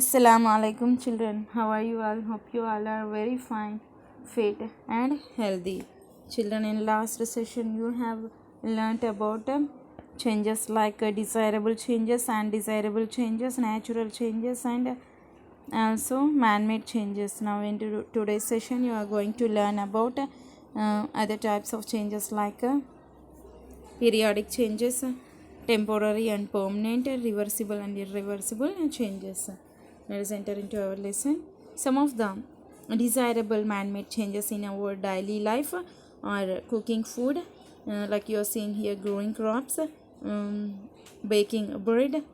Assalamu alaikum children. How are you all? Hope you all are very fine, fit and healthy. Children, in last session you have learnt about changes like desirable changes, undesirable changes, natural changes and also man-made changes. Now in today's session you are going to learn about other types of changes like periodic changes, temporary and permanent, reversible and irreversible changes. Let us enter into our lesson. Some of the desirable man-made changes in our daily life are cooking food, like you are seeing here, growing crops, baking bread,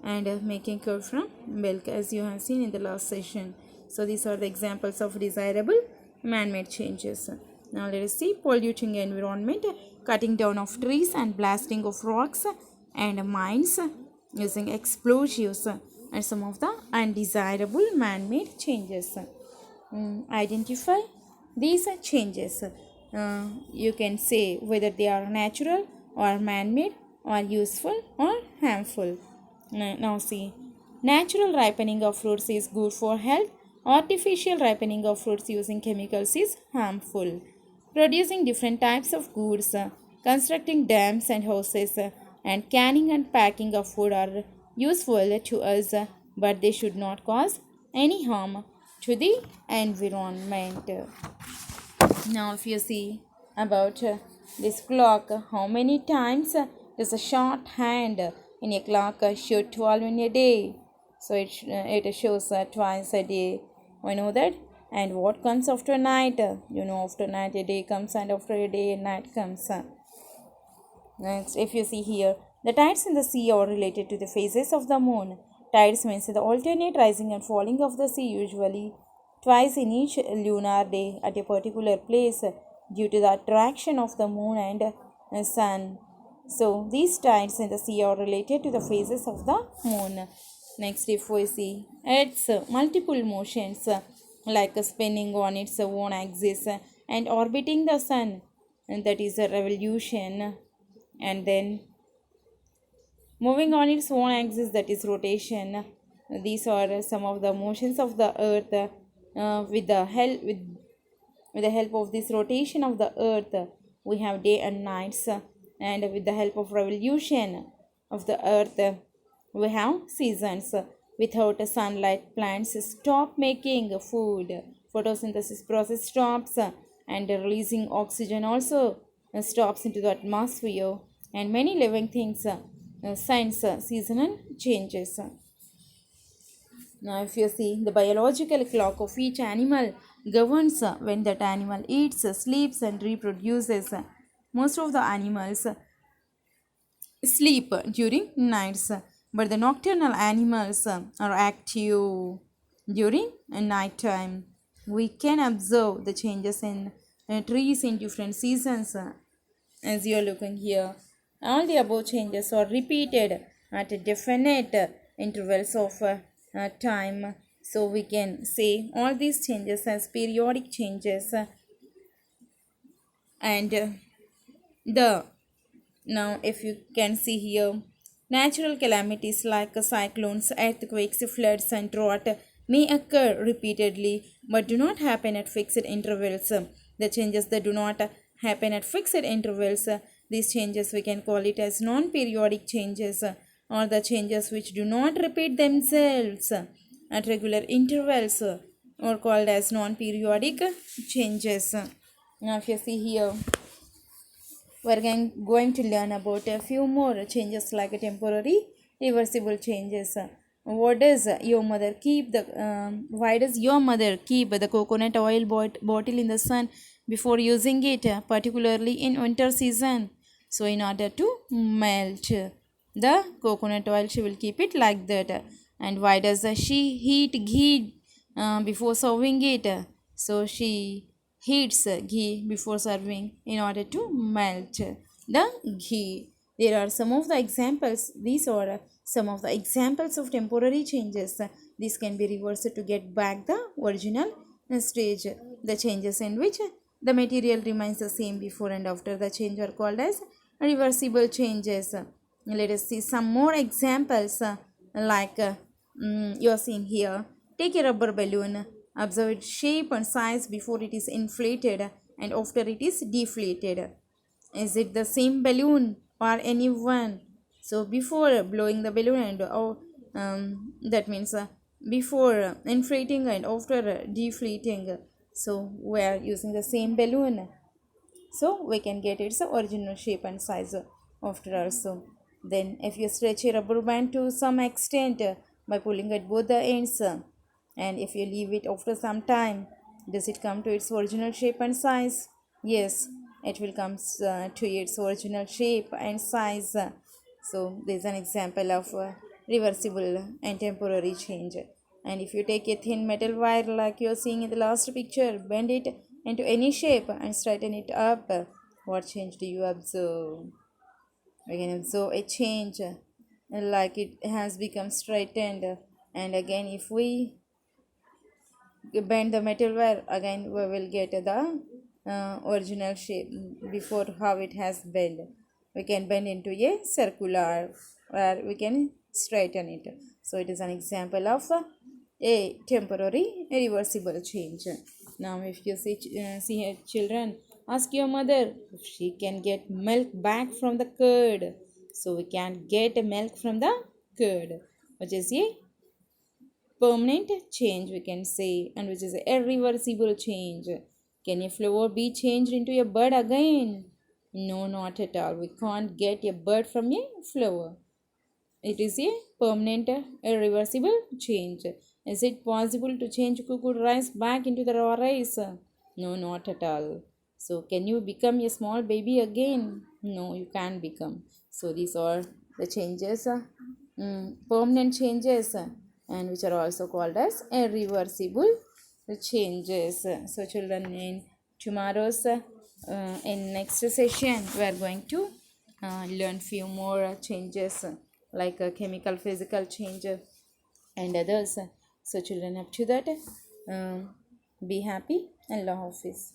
and making curd from milk, as you have seen in the last session. So these are the examples of desirable man-made changes. Now let us see: polluting environment, cutting down of trees and blasting of rocks and mines using explosives are some of the undesirable man-made changes. Identify these changes. You can say whether they are natural or man-made or useful or harmful. Now see, natural ripening of fruits is good for health. Artificial ripening of fruits using chemicals is harmful. Producing different types of goods, constructing dams and houses, and canning and packing of food are useful to us, but they should not cause any harm to the environment. Now, if you see about this clock, how many times does a short hand in a clock show 12 in a day? So it shows twice a day. We know that. And what comes after night? You know, after night a day comes, and after a day a night comes. Next, if you see here, the tides in the sea are related to the phases of the moon. Tides means the alternate rising and falling of the sea, usually twice in each lunar day at a particular place due to the attraction of the moon and sun. So these tides in the sea are related to the phases of the moon. Next, if we see its multiple motions like spinning on its own axis and orbiting the sun, and that is a revolution, and then moving on its own axis, that is rotation. These are some of the motions of the earth. With the help of this rotation of the earth, we have day and nights, and with the help of revolution of the earth, we have seasons. Without sunlight, plants stop making food. Photosynthesis process stops, and releasing oxygen also stops into the atmosphere, and many living things sense seasonal changes. Now, if you see, the biological clock of each animal governs when that animal eats, sleeps, and reproduces. Most of the animals sleep during nights, but the nocturnal animals are active during night time. We can observe the changes in trees in different seasons, as you are looking here. All the above changes are repeated at definite intervals of time. So we can say all these changes as periodic changes, and the now if you can see here, natural calamities like cyclones, earthquakes, floods and drought may occur repeatedly but do not happen at fixed intervals. The changes that do not happen at fixed intervals, these changes we can call it as non-periodic changes, or the changes which do not repeat themselves at regular intervals, or called as non-periodic changes. Now if you see here, we're going to learn about a few more changes like temporary reversible changes. What does your mother keep the why does your mother keep the coconut oil bottle in the sun before using it, particularly in winter season? So in order to melt the coconut oil, she will keep it like that. And why does she heat ghee before serving it? So she heats ghee before serving in order to melt the ghee. There are some of the examples. These are some of the examples of temporary changes. This can be reversed to get back the original stage. The changes in which the material remains the same before and after the change are called as reversible changes. Let us see some more examples like you are seeing here. Take a rubber balloon, observe its shape and size before it is inflated and after it is deflated. Is it the same balloon or any one? So before blowing the balloon and that means before inflating and after deflating, so we are using the same balloon, so we can get its original shape and size after also. Then if you stretch a rubber band to some extent by pulling at both the ends, and if you leave it after some time, does it come to its original shape and size? Yes, it will come to its original shape and size. So there is an example of reversible and temporary change. And if you take a thin metal wire like you are seeing in the last picture, bend it into any shape and straighten it up, what change do you observe? We can observe a change, like it has become straightened. And again, if we bend the metal wire, again we will get the original shape before how it has bent. We can bend into a circular where we can straighten it. So it is an example of a temporary reversible change. Now if you see here, children, ask your mother if she can get milk back from the curd. So we can get milk from the curd, which is a permanent change, we can say, and which is a irreversible change. Can a flower be changed into a bird again? No, not at all. We can't get a bird from a flower. It is a permanent irreversible change. Is it possible to change cooked rice back into the raw rice? No, not at all. So can you become a small baby again? No, you can't become. So these are the changes, permanent changes, and which are also called as irreversible changes. So children, in tomorrow's in next session we are going to learn few more changes, like chemical physical change and others. So children, up to that, be happy. Allah Hafiz.